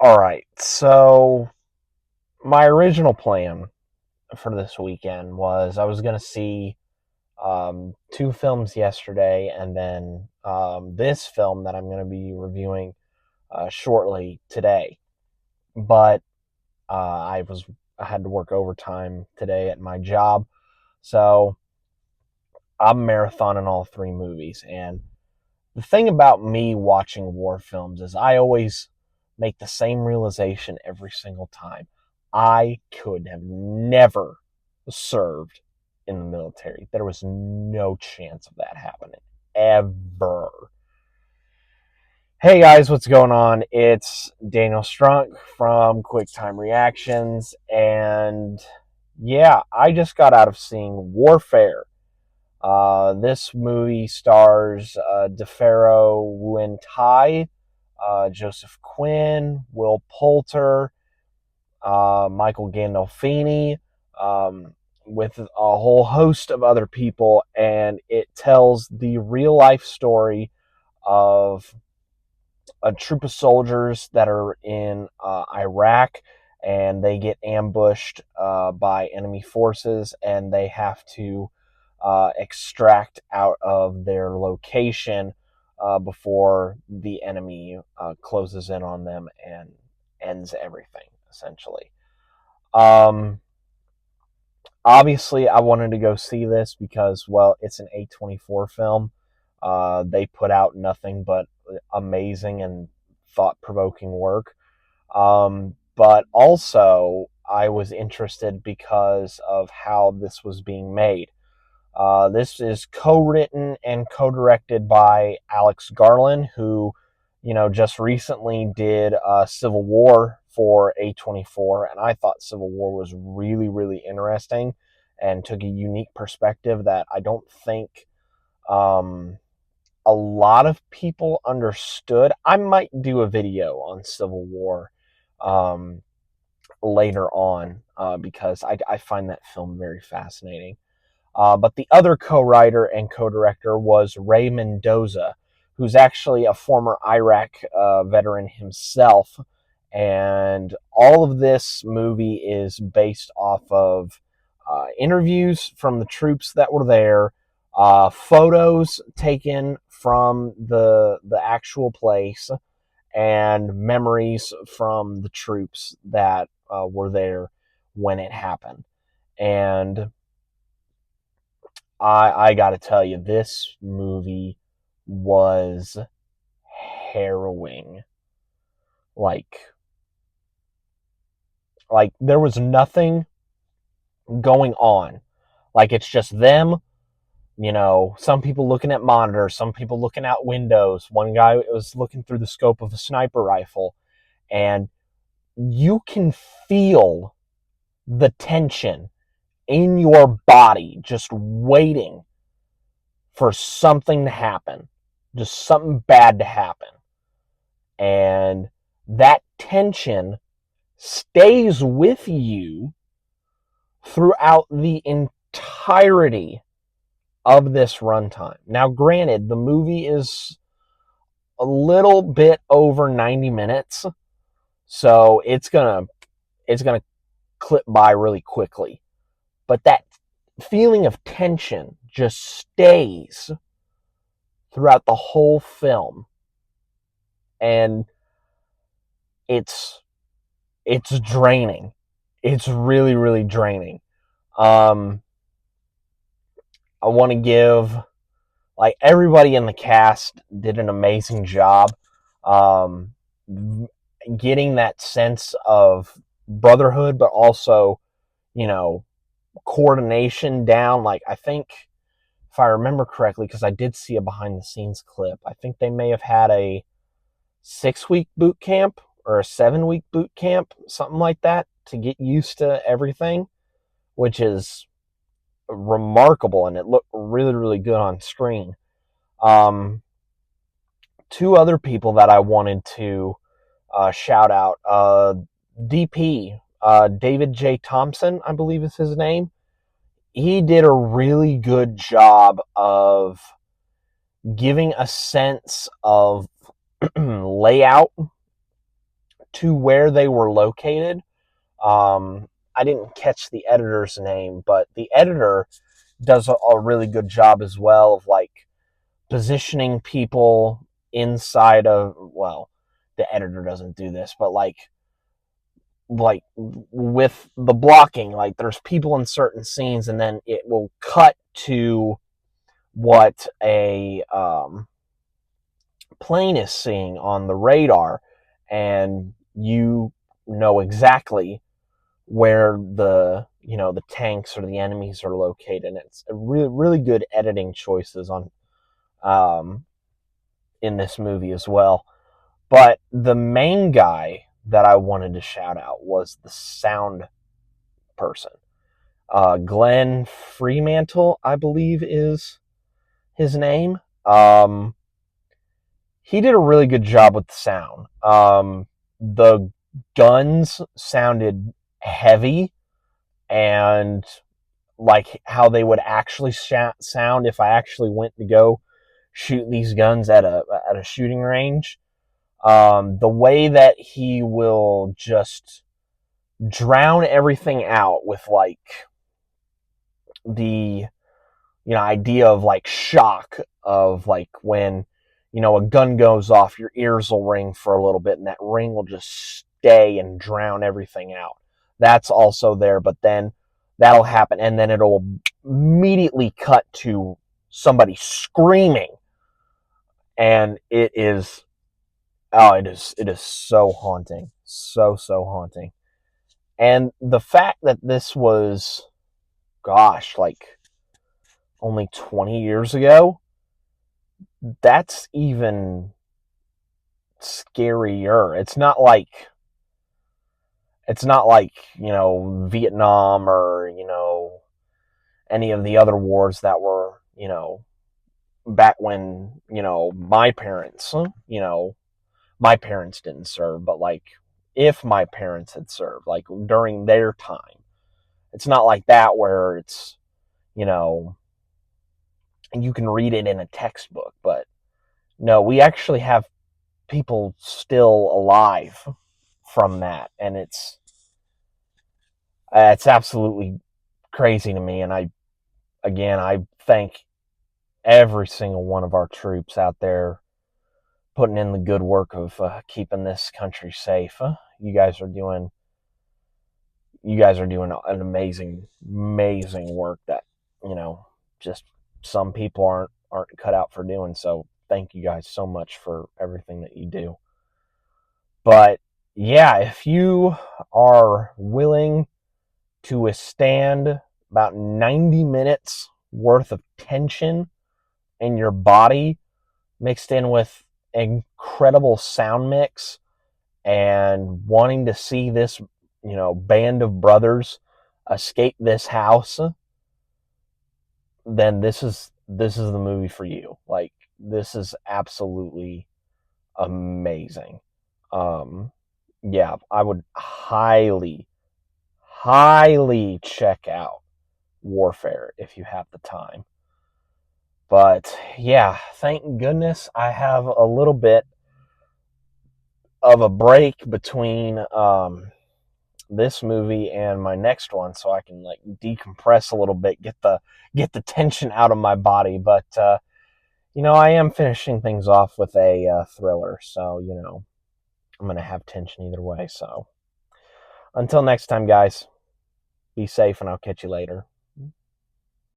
All right, so my original plan for this weekend was I was going to see two films yesterday, and then this film that I'm going to be reviewing shortly today. But I had to work overtime today at my job, so I'm marathoning all three movies. And the thing about me watching war films is I always make the same realization every single time. I could have never served in the military. There was no chance of that happening. Ever. Hey guys, what's going on? It's Daniel Strunk from QuickTime Reactions, and yeah, I just got out of seeing Warfare. This movie stars DeFaro Wintai, Joseph Quinn, Will Poulter, Michael Gandolfini, um, with a whole host of other people, and it tells the real life story of a troop of soldiers that are in Iraq, and they get ambushed by enemy forces, and they have to extract out of their location before the enemy closes in on them and ends everything, essentially. Um, Obviously, I wanted to go see this because, well, it's an A24 film. They put out nothing but amazing and thought-provoking work. But also, I was interested because of how this was being made. This is co-written and co-directed by Alex Garland, who, just recently did Civil War for A24, and I thought Civil War was really, really interesting and took a unique perspective that I don't think um, a lot of people understood. I might do a video on Civil War um, later on because I find that film very fascinating. But the other co-writer and co-director was Ray Mendoza, who's actually a former Iraq veteran himself. And all of this movie is based off of interviews from the troops that were there, photos taken from the actual place, and memories from the troops that were there when it happened. And I got to tell you, this movie was harrowing. Like, there was nothing going on. Like, it's just them. Some people looking at monitors, some people looking out windows. One guy was looking through the scope of a sniper rifle, and you can feel the tension in your body just waiting for something to happen, just something bad to happen. And that tension stays with you throughout the entirety of this runtime. Now, granted, the movie is a little bit over 90 minutes, so it's gonna clip by really quickly. But that feeling of tension just stays throughout the whole film, and it's it's draining. It's really, really draining. Um, I want to give, like, everybody in the cast did an amazing job. Um, Getting that sense of brotherhood, but also, you know, coordination down. Like, I think, if I remember correctly, because I did see a behind the scenes clip, I think they may have had a 6-week boot camp or a 7-week boot camp, something like that, to get used to everything, which is remarkable, and it looked really, really good on screen. Um, Two other people that I wanted to shout out: DP, David J. Thompson, I believe is his name. He did a really good job of giving a sense of layout to where they were located. I didn't catch the editor's name, but the editor does a really good job as well of like positioning people inside of, well, the editor doesn't do this, but like with the blocking, like there's people in certain scenes and then it will cut to what a plane is seeing on the radar, and you know exactly where the tanks or the enemies are located. And it's a really really good editing choices on um, in this movie as well. But the main guy that I wanted to shout out was the sound person. Glenn Fremantle, I believe, is his name. He did a really good job with the sound. The guns sounded heavy, and like how they would actually sound if I actually went to go shoot these guns at a shooting range. The way that he will just drown everything out with like the idea of like shock of like when a gun goes off, your ears will ring for a little bit and that ring will just stay and drown everything out. That's also there, but then that'll happen and then it'll immediately cut to somebody screaming, and it is so haunting, so haunting. And the fact that this was, gosh, like only 20 years ago, that's even scarier. It's not like Vietnam or any of the other wars that were back when my parents didn't serve, but like if my parents had served, like during their time. It's not like that where it's you know you can read it in a textbook, but no, we actually have people still alive from that, and it's absolutely crazy to me. And I thank every single one of our troops out there putting in the good work of keeping this country safe. You guys are doing an amazing work that just some people aren't cut out for doing. So thank you guys so much for everything that you do. But yeah, if you are willing to withstand about 90 minutes worth of tension in your body mixed in with incredible sound mix and wanting to see this band of brothers escape this house, then this is the movie for you. Like, this is absolutely amazing. Yeah, I would highly check out Warfare if you have the time. But yeah, thank goodness I have a little bit of a break between this movie and my next one, so I can like decompress a little bit, get the tension out of my body. But I am finishing things off with a thriller, so I'm gonna have tension either way. So until next time, guys, be safe, and I'll catch you later.